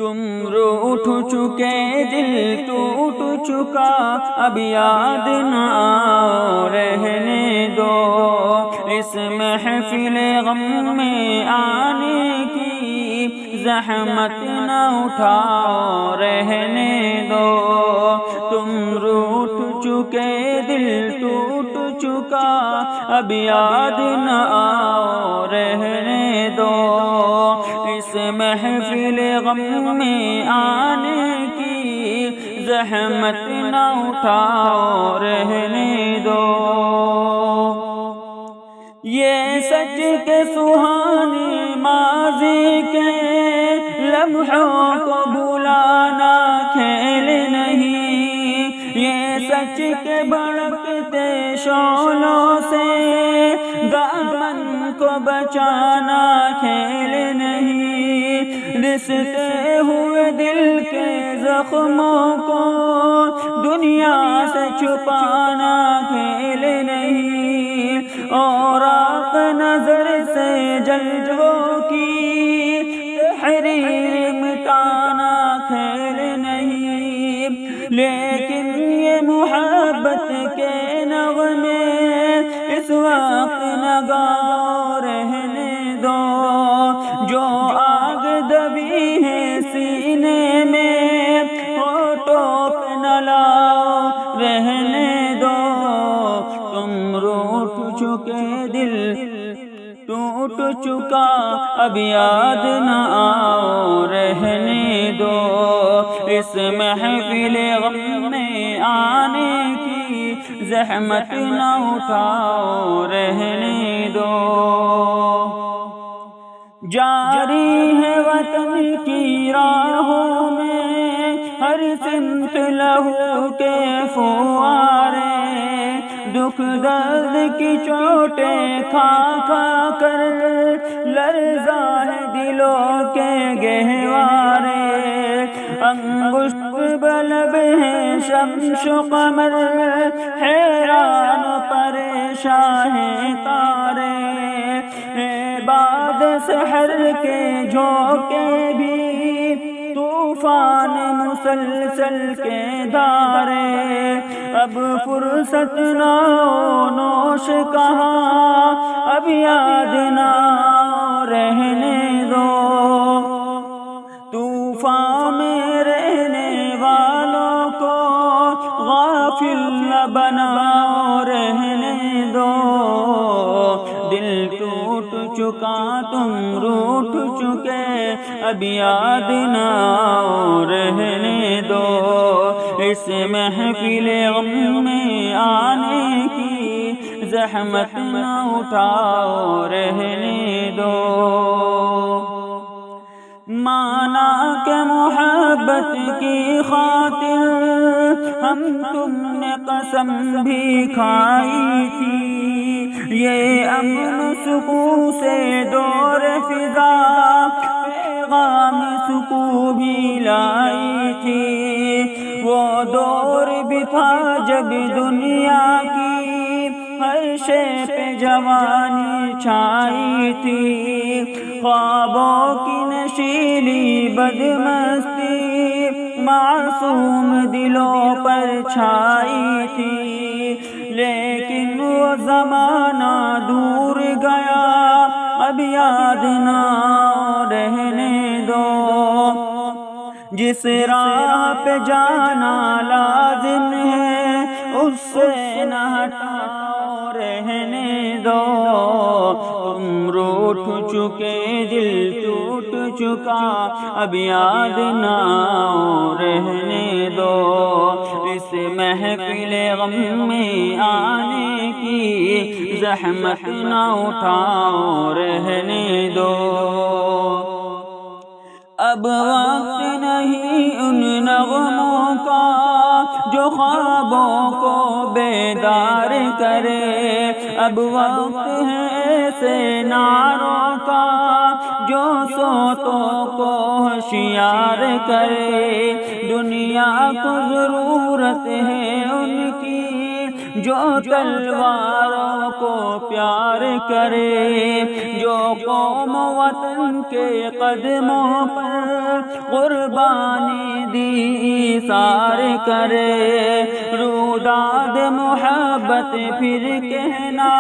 تم روٹھ چکے دل ٹوٹ چکا اب یاد نہ آؤ رہنے دو، اس محفل غم میں آنے کی زحمت نہ اٹھاؤ رہنے دو۔ تم روٹھ چکے دل ٹوٹ چکا اب یاد نہ آؤ رہنے دو، اس محفل غم میں آنے کی زحمت نہ اٹھاؤ رہنے دو۔ یہ سچ کے سہانے ماضی کے لمحوں کو بھلانا کھیل نہیں، یہ سچ کے بھڑکتے شعلوں سے دامن کو بچانا کھیل نہیں، رستے ہوئے دل کے زخموں کو دنیا سے چھپانا کھیل نہیں، اور آنکھ نظر سے جلووں کی تحریر مٹانا کھیل نہیں، لیکن یہ محبت کے نغمے اس وقت نہ گاؤ رہنے دو، جو آگ دبی ہے سینے میں ہونٹوں پہ نہ لاؤ رہنے دو۔ تم روٹھ چکے دل ٹوٹ چکا اب یاد نہ آؤ رہنے دو، اس محفل غم میں آنے کی زحمت نہ اٹھاؤ رہنے دو۔ جاری ہے وطن کی راہوں میں ہر سمت لہو کے فوارے، دکھ درد کی چوٹیں کھا کھا کر لرزا ہے دلوں کے گہوارے، انگشت بلب ہے شمس و قمر، حیران و پریشان ہیں تارے، بعد سحر کے جھونکے بھی طوفان مسلسل کے دھارے، اب فرصت نہ نوش کہاں اب یاد نہ رہنے دو، طوفان میں رہنے والوں کو غافل نہ بناؤ رہنے دو، دل ٹوٹ چکا تم روٹھ چکے اب یاد نہ رہنے دو، اس محفل غم میں آنے کی زحمت نہ اٹھاؤ رہنے دو۔ مانا کہ محبت کی خاطر ہم تم نے قسم بھی کھائی تھی، یہ امن سکون سے دور فضا پیغام سکون بھی لائی تھی، وہ دور بھی تھا جب دنیا کی ہر شے پہ جوانی چھائی تھی، خوابوں کی نشیلی بدمستی معصوم دلوں پر چھائی تھی، لیکن وہ زمانہ دور گیا اب یاد نہ رہنے دو، جس راہ پہ جانا لازم ہے اس سے نہ ہٹاؤ رہنے دو، تم روٹھ چکے دل ٹوٹ چکا اب یاد نہ رہنے دو، اس محفل غم میں آنے کی زحمت نہ اٹھاؤ رہنے دو۔ اب وقت نہیں ان نغموں کا جو خوابوں کو بیدار کرے، اب وقت ہے ایسے نعروں کا جو سوتوں کو ہوشیار کرے، دنیا کو ضرورت ہے ان کی جو تلواروں کو پیار کرے، جو قوم وطن کے قدموں پر قربانی دی سار کرے، روداد محبت پھر کہنا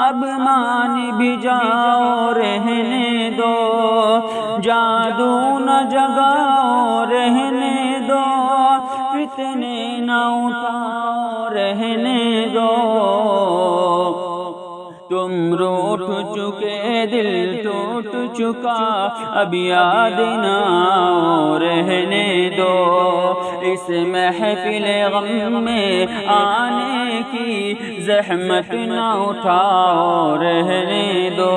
اب مان بھی جاؤ رہنے دو، جادو نہ جگاؤ رہنے دو، فتنے نہ اٹھاؤ رہنے دو، تم روٹھ چکے دل ٹوٹ چکا اب یاد نہ رہنے دو، اس محفل غم میں آنے کی زحمت نہ اٹھاؤ رہنے دو،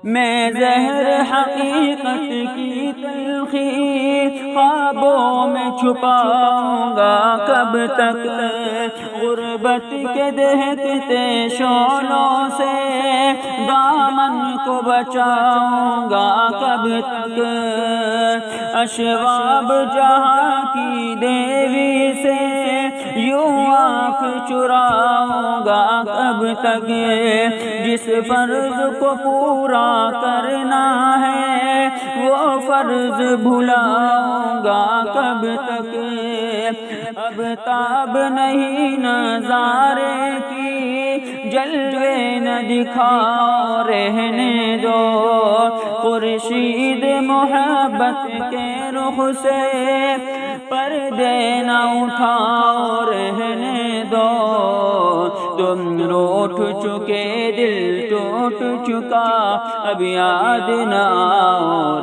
میں زہر حقیقت کی تلخی خوابوں میں چھپاؤں گا کب تک، غربت کے دہکتے شعلوں سے دامن کو بچاؤں گا کب تک، اشواب جہاں کی دیوی سے یوں آنکھ چراؤں گا کب تک، جس فرض کو پورا کرنا ہے وہ فرض بھلاؤں گا کب تک، اب تاب نہیں نظارے کی جلوے نہ دکھاؤ رہنے دو، خورشید محبت کے رخ سے پردے نہ اٹھاؤ رہنے دو، تم روٹھ چکے دل ٹوٹ چکا اب یاد نہ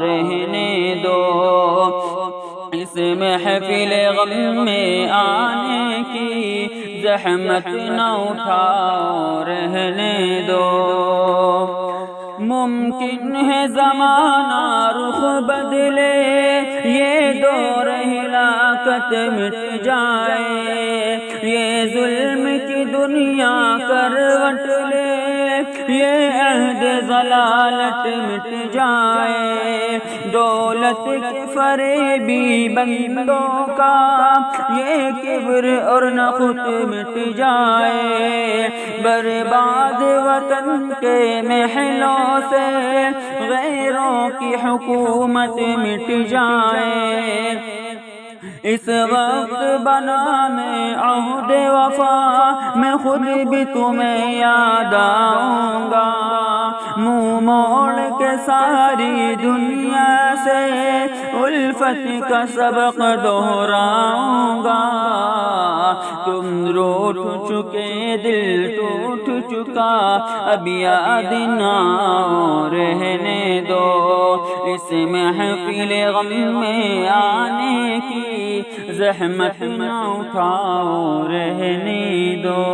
رہنے دو، اس محفل غم میں آنے کی زحمت نہ اٹھاؤ رہنے دو، ممکن ہے زمانہ رخ بدلے، یہ دور ہلاکت مٹ جائے، یہ ظلم کی دنیا کروٹ لے، یہ عہد ضلالت مٹ جائے، دولت کے فریبی بندوں کا یہ کبر اور نخوت مٹ جائے، برباد وطن کے محلوں سے غیروں کی حکومت مٹ جائے، اس وقت بنا میں عہد وفا میں خود بھی تمہیں یاد آؤں گا، منہ موڑ کے ساری دنیا سے الفت کا سبق دہراؤں گا، تم روٹھ چکے دل ٹوٹ چکا اب یاد نہ رہنے دو، اس محفل غم میں آنے کی زحمت نہ اٹھاؤ رہنے دو۔